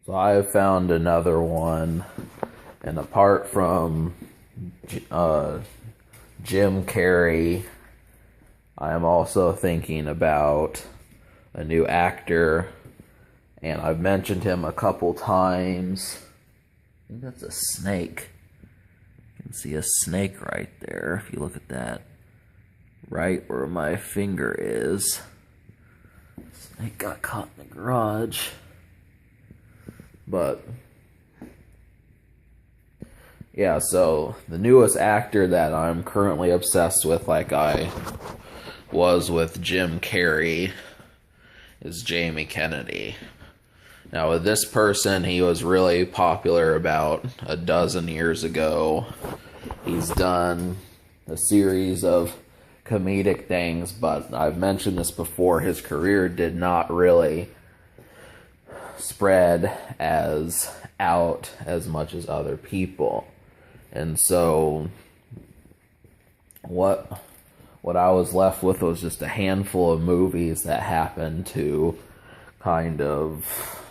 So I have found another one, and apart from Jim Carrey, I am also thinking about a new actor, and I've mentioned him a couple times. I think that's a snake. You can see a snake right there if you look at that. Right where my finger is. Snake got caught in the garage. But yeah, so the newest actor that I'm currently obsessed with, like I was with Jim Carrey, is Jamie Kennedy. Now with this person, he was really popular about a dozen years ago. He's done a series of comedic things, but I've mentioned this before, his career did not really spread as out as much as other people. And so what I was left with was just a handful of movies that happened to kind of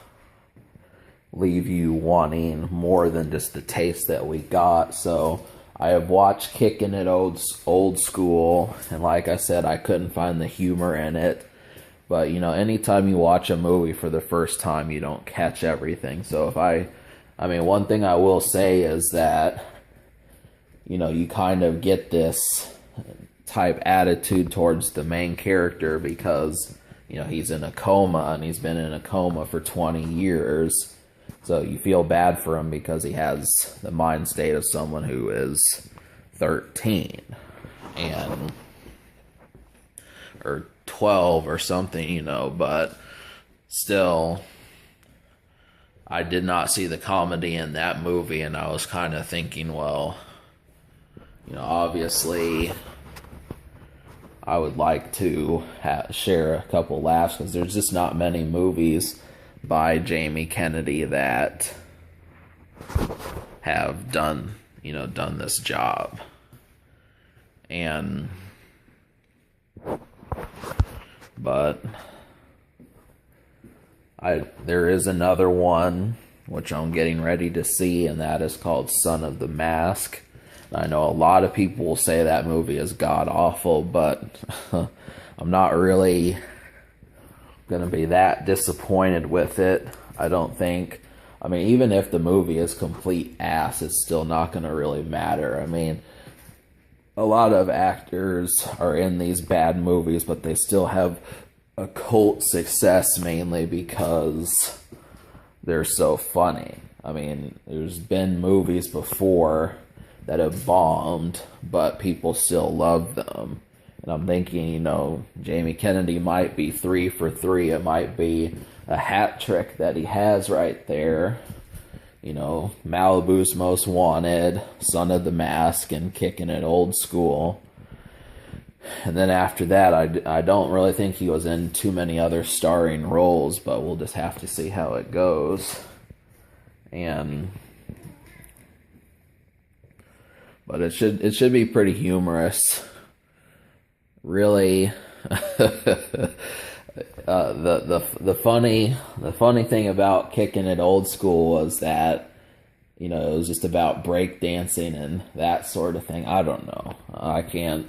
leave you wanting more than just the taste that we got. So I have watched Kicking It Old School, and like I said, I couldn't find the humor in it. But, you know, anytime you watch a movie for the first time, you don't catch everything. So one thing I will say is that, you know, you kind of get this type attitude towards the main character because, you know, he's in a coma, and he's been in a coma for 20 years. So you feel bad for him because he has the mind state of someone who is 13 or 12 or something, you know, but still, I did not see the comedy in that movie, and I was kind of thinking, well, you know, obviously I would like to share a couple laughs because there's just not many movies by Jamie Kennedy that have done this job. But there is another one which I'm getting ready to see, and that is called Son of the Mask. I know a lot of people will say that movie is god-awful, but I'm not really gonna be that disappointed with it. I don't think. I mean, even if the movie is complete ass, it's still not gonna really matter. I mean, a lot of actors are in these bad movies, but they still have a cult success mainly because they're so funny. I mean, there's been movies before that have bombed, but people still love them. And I'm thinking, you know, Jamie Kennedy might be 3 for 3. It might be a hat trick that he has right there. You know, Malibu's Most Wanted, Son of the Mask, and Kicking It Old School. And then after that, I don't really think he was in too many other starring roles, but we'll just have to see how it goes. But it should be pretty humorous. Really, the funny thing about Kicking It Old School was that, you know, it was just about breakdancing and that sort of thing. I don't know. I can't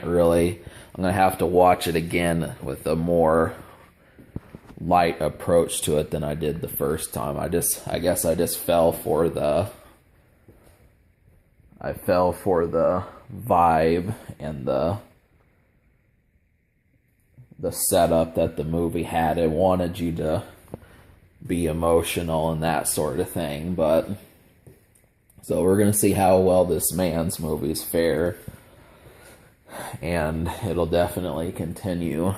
really. I'm gonna have to watch it again with a more light approach to it than I did the first time. I guess I just fell for the vibe and the setup that the movie had. It wanted you to be emotional and that sort of thing, but so we're gonna see how well this man's movies fare, and it'll definitely continue